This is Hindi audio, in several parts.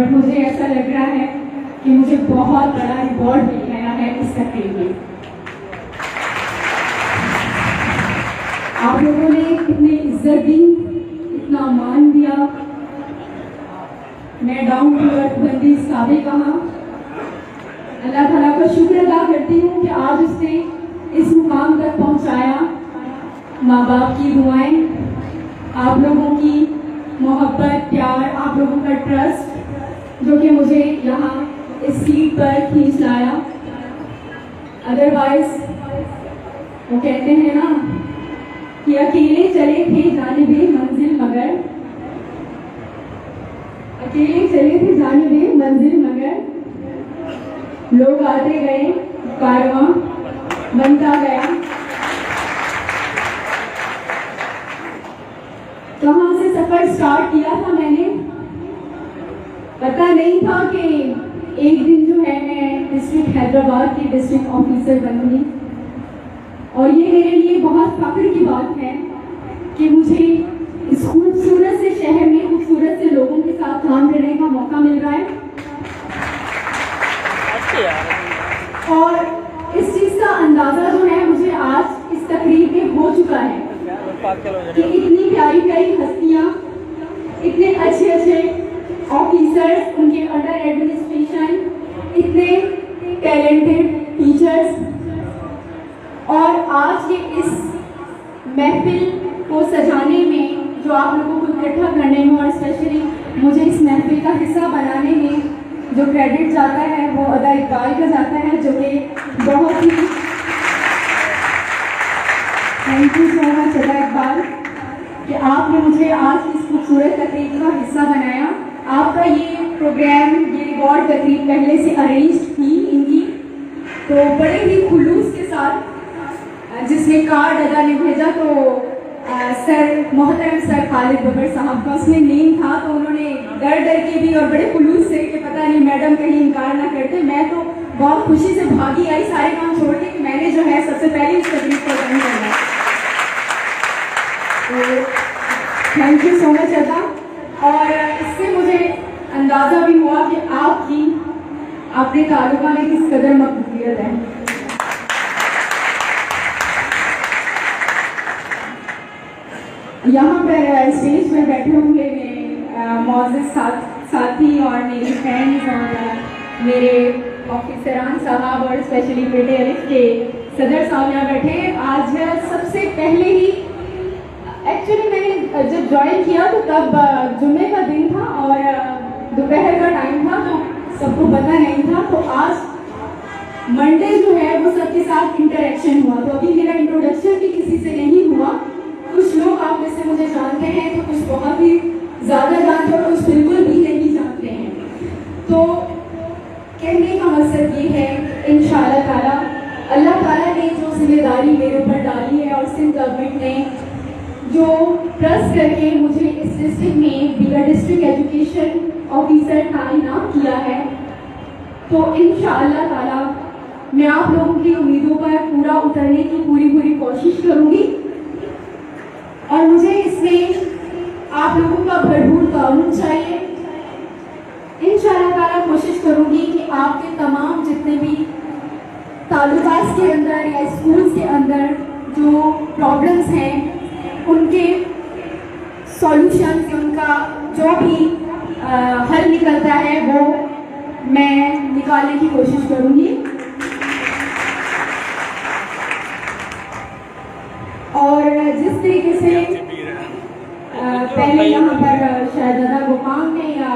बट मुझे ऐसा लग रहा है कि मुझे बहुत बड़ा रिवॉर्ड मिल गया है इस तकरीब में। आप लोगों ने इतनी इज्जत दी, इतना मान दिया, मैं डाउन टू अर्थ बंदी इस काबिल कहा। अल्लाह ताला का शुक्र अदा करती हूँ कि आज उसने इस मुकाम तक पहुँचाया। माँ बाप की दुआएं, आप लोगों की मोहब्बत, प्यार, आप लोगों का ट्रस्ट जो कि मुझे यहाँ इस सीट पर खींच लाया। अदरवाइज वो कहते हैं ना कि अकेले चले थे जानिबे मंजिल मगर, अकेले चले थे जानिबे मंजिल मगर, लोग आते गए, कारवां बनता गया। कहाँ से सफर स्टार्ट किया था मैंने, पता नहीं था कि एक दिन जो है मैं डिस्ट्रिक्ट हैदराबाद की डिस्ट्रिक्ट ऑफिसर बनूंगी। और ये मेरे लिए बहुत फख्र की बात है कि मुझे इस खूबसूरत से शहर में खूबसूरत से लोगों के साथ काम करने का मौका मिल रहा है। और इस चीज़ का अंदाज़ा जो है मुझे आज इस तकरीब में हो चुका है कि इतनी प्यारी प्यारी हस्तियाँ, इतने अच्छे अच्छे ऑफिसर्स, उनके अंडर एडमिनिस्ट्रेशन, इतने टैलेंटेड टीचर्स, और आज के इस महफिल को सजाने में जो आप लोगों को इकट्ठा करने में और स्पेशली मुझे इस महफिल का हिस्सा बनाने में जो क्रेडिट जाता है वो अदा इकबाल का जाता है, जो कि बहुत ही थैंक यू सो मच अदा इकबाल कि आपने मुझे आज इस खूबसूरत तकरीब का हिस्सा बनाया। आपका ये प्रोग्राम, ये रिवॉर्ड तकरीब पहले से अरेंज थी इनकी, तो बड़े ही खुलूस के साथ जिसमें कार्ड अदा ने भेजा तो सर मोहतरम सर खालिद बबर साहब का उसमें नेम था, तो उन्होंने डर डर के भी और बड़े खुलूस से कि पता नहीं मैडम कहीं इनकार ना करते। मैं तो बहुत खुशी से भागी आई सारे काम छोड़ के कि मैंने जो है सबसे पहले इस तकरीब को अटेंड करना। तो थैंक यू सो मच अदा। और इससे मुझे अंदाज़ा भी हुआ कि आपकी अपने तालुका में किस कदर मकबूलियत है। यहाँ पर स्टेज पर बैठे हुए मेरे मौजूद साथी और मेरी फ्रेंड्स और मेरे ऑफिसरान साहब और स्पेशली बेटे अलिफ के सदर साहब यहाँ बैठे। आज सबसे पहले ही एक्चुअली मैंने जब ज्वाइन किया तो तब जुम्मे का दिन था और दोपहर का टाइम था, तो सबको पता नहीं था। तो आज मंडे जो है वो सबके साथ इंटरेक्शन हुआ, तो अभी मेरा इंट्रोडक्शन भी किसी से नहीं हुआ। कुछ लोग आप में से मुझे जानते हैं, तो कुछ बहुत ही ज़्यादा जानते हैं और कुछ बिल्कुल भी नहीं जानते हैं। तो कहने का मकसद ये है इंशाअल्लाह ताला अल्लाह ताला ने जो जिम्मेदारी मेरे ऊपर डाली है और सिंध गवर्नमेंट ने जो ट्रस्ट करके मुझे इस डिस्ट्रिक्ट में बीगर डिस्ट्रिक्ट एजुकेशन ऑफिसर तैनात किया है, तो इंशाअल्लाह ताला मैं आप लोगों की उम्मीदों पर पूरा उतरने की पूरी कोशिश करूँगी। और मुझे इसमें आप लोगों का भरपूर ताउन चाहिए। इंशाअल्लाह ताला कोशिश करूँगी कि आपके तमाम जितने भी तालुकात के अंदर या स्कूल्स के अंदर जो प्रॉब्लम्स हैं उनके सॉल्यूशन, उनका जो भी हल निकलता है वो मैं निकालने की कोशिश करूँगी। और जिस तरीके से पहले यहाँ पर शाहजादा गोपाल ने या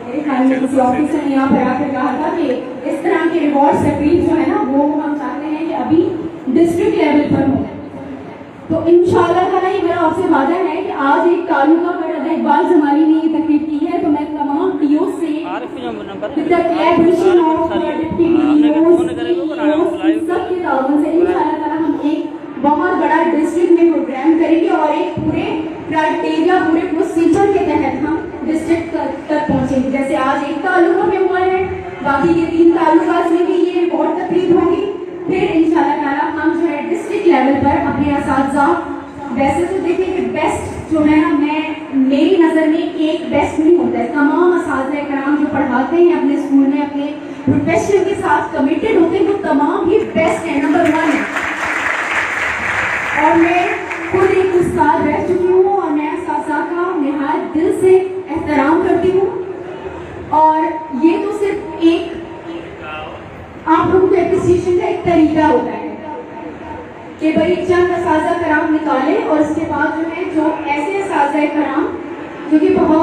मेरे ख्याल में किसी ऑफिसर ने यहाँ पर आकर कहा था कि इस तरह के रिवॉर्ड तकरीब जो है ना वो हम चाहते हैं कि अभी डिस्ट्रिक्ट लेवल पर हो। तो इंशाअल्लाह ताला ये मेरा आपसे वादा है कि आज एक तालुका पर अदा इकबाल जमाली ने ये तकरीब की है, तो मैं तमाम पीओ से सबके ताउन से इंशाअल्लाह ताला हम एक बहुत बड़ा डिस्ट्रिक्ट में प्रोग्राम करेंगे और एक पूरे क्राइटेरिया, पूरे प्रोसीजर के तहत हम डिस्ट्रिक्ट तक पहुंचेंगे। जैसे आज एक तालुका में हुआ है, बाकी के 3 तालुकात में भी ये रिपोर्ट तकरीब होगी। फिर इंशाअल्लाह ताला हम जो है डिस्ट्रिक्ट लेवल पर अपने असातिज़ा, वैसे तो देखिए कि बेस्ट जो है ना, मेरी नज़र में एक बेस्ट नहीं होता है, तमाम असातिज़ा कराम पढ़ाते हैं अपने स्कूल में, अपने प्रोफेशन के साथ कमिटेड होते हैं, वो तमाम ही बेस्ट है, नंबर 1 है। और मैं खुद एक उस्ताद रह चुकी हूँ और मैं सासा का निहायत दिल से एहतराम करती हूँ। और ये तो सिर्फ एक आप लोगों के एप्रिसिएशन का एक तरीका होता है कि भाई चंद असाज़ा कराम निकाले और उसके बाद जो है जो ऐसे असाज़ा कराम जो कि बहुत